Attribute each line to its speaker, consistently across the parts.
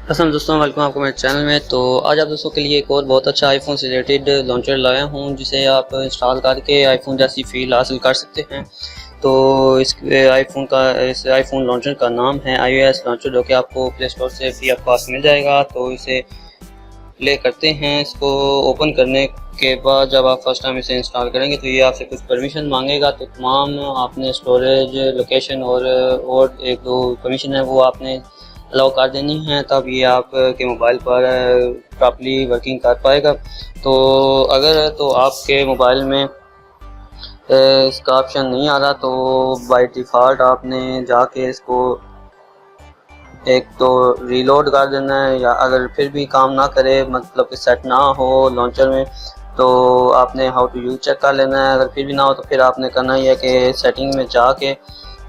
Speaker 1: असलम दोस्तों, वेलकम आपको मेरे चैनल में। तो आज आप दोस्तों के लिए एक और बहुत अच्छा आईफोन से रिलेटेड लॉन्चर लाया हूं, जिसे आप इंस्टॉल करके आईफोन जैसी फील हासिल कर सकते हैं। तो इस आईफोन लॉन्चर का नाम है iOS लॉन्चर, जो कि आपको प्ले स्टोर से फ्री ऑफ कॉस्ट मिल जाएगा। तो इसे प्ले करते हैं। इसको ओपन करने के बाद जब आप फर्स्ट टाइम इसे इंस्टॉल करेंगे तो ये आपसे कुछ परमिशन मांगेगा। तो तमाम आपने स्टोरेज, लोकेशन और एक दो परमिशन है वो आपने अलाउ कर देनी है, तब ये आपके मोबाइल पर प्रॉपर्ली वर्किंग कर पाएगा। तो अगर तो आपके मोबाइल में इसका ऑप्शन नहीं आ रहा तो बाय डिफ़ॉल्ट आपने जाके इसको एक तो रीलोड कर देना है, या अगर फिर भी काम ना करे, मतलब कि सेट ना हो लॉन्चर में, तो आपने हाउ टू यूज चेक कर लेना है। अगर फिर भी ना हो तो फिर आपने करना ही है कि सेटिंग में जाके,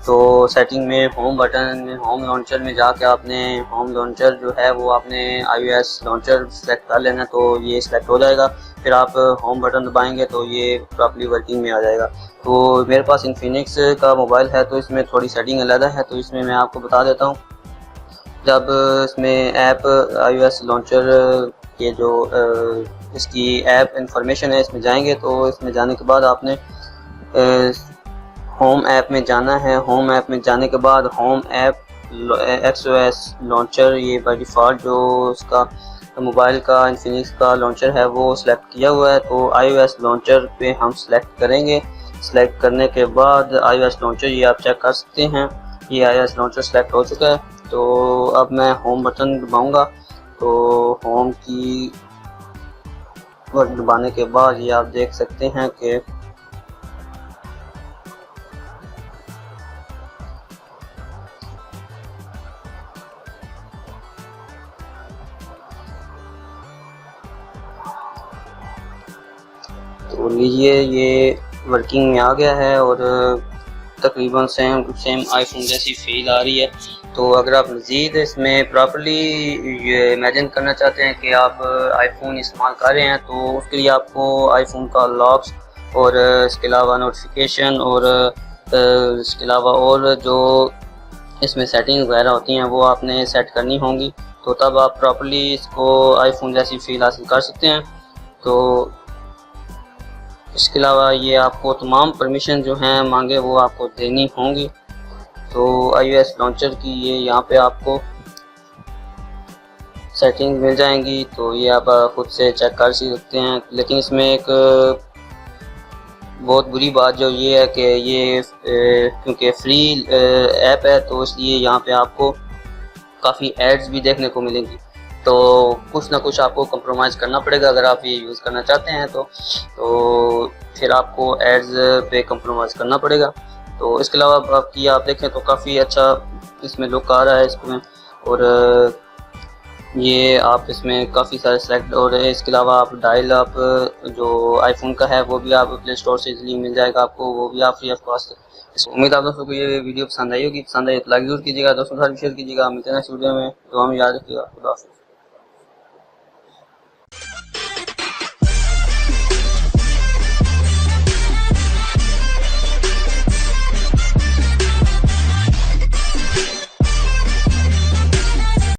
Speaker 1: तो सेटिंग में होम बटन में, होम लॉन्चर में जाके आपने होम लॉन्चर जो है वो आपने iOS लॉन्चर सेलेक्ट कर लेना, तो ये सिलेक्ट हो जाएगा। फिर आप होम बटन दबाएंगे तो ये प्रॉपर्ली वर्किंग में आ जाएगा। तो मेरे पास इन्फिनिक्स का मोबाइल है, तो इसमें थोड़ी सेटिंग अलग है, तो इसमें मैं आपको बता देता हूँ। जब इसमें ऐप iOS लॉन्चर के जो इसकी ऐप इंफॉर्मेशन है, इसमें जाएंगे तो इसमें जाने के बाद आपने होम ऐप में जाना है। होम ऐप में जाने के बाद होम ऐप XOS लॉन्चर, ये बाय डिफ़ॉल्ट जो उसका मोबाइल का इन्फिनिक्स का लॉन्चर है वो सिलेक्ट किया हुआ है। तो iOS लॉन्चर पे हम सिलेक्ट करेंगे। सिलेक्ट करने के बाद iOS लॉन्चर ये आप चेक कर सकते हैं, ये iOS लॉन्चर सिलेक्ट हो चुका है। तो अब मैं होम बटन दबाऊंगा, तो होम की बटन दबाने के बाद ये आप देख सकते हैं कि तो लीजिए ये वर्किंग में आ गया है और तकरीबन सेम आईफोन जैसी फील आ रही है। तो अगर आप मज़ीद इसमें प्रॉपर्ली ये इमेजिन करना चाहते हैं कि आप आईफोन इस्तेमाल कर रहे हैं, तो उसके लिए आपको आईफोन का लॉक्स और इसके अलावा नोटिफिकेशन और इसके अलावा और जो इसमें सेटिंग वगैरह होती हैं वो आपने सेट करनी होंगी। तो तब आप प्रॉपर्ली इसको आईफोन जैसी फील हासिल कर सकते हैं। तो इसके अलावा ये आपको तमाम परमिशन जो हैं मांगे वो आपको देनी होंगी। तो iOS लॉन्चर की ये यहाँ पे आपको सेटिंग मिल जाएंगी, तो ये आप खुद से चेक कर सकते हैं। लेकिन इसमें एक बहुत बुरी बात जो ये है कि ये क्योंकि फ्री ऐप है, तो इसलिए यहाँ पे आपको काफ़ी एड्स भी देखने को मिलेंगी। तो कुछ ना कुछ आपको कंप्रोमाइज़ करना पड़ेगा अगर आप ये यूज़ करना चाहते हैं। तो फिर आपको एड्स पे कंप्रोमाइज़ करना पड़ेगा। तो इसके अलावा बाकी आप देखें तो काफ़ी अच्छा इसमें लुक आ रहा है इसमें, और ये आप इसमें काफ़ी सारे सेलेक्ट, और इसके अलावा आप डायल अप जो आईफोन का है वो भी आप प्ले स्टोर से इजीली मिल जाएगा आपको, वो भी आप फ्री ऑफ कॉस्ट। उम्मीद आप दोस्तों को ये वीडियो पसंद आई होगी। पसंद आई तो लाइक जरूर कीजिएगा, दोस्तों के साथ शेयर कीजिएगा। मिलते हैं नेक्स्ट वीडियो में। तो हमें याद रखिएगा। खुदा हाफिज़।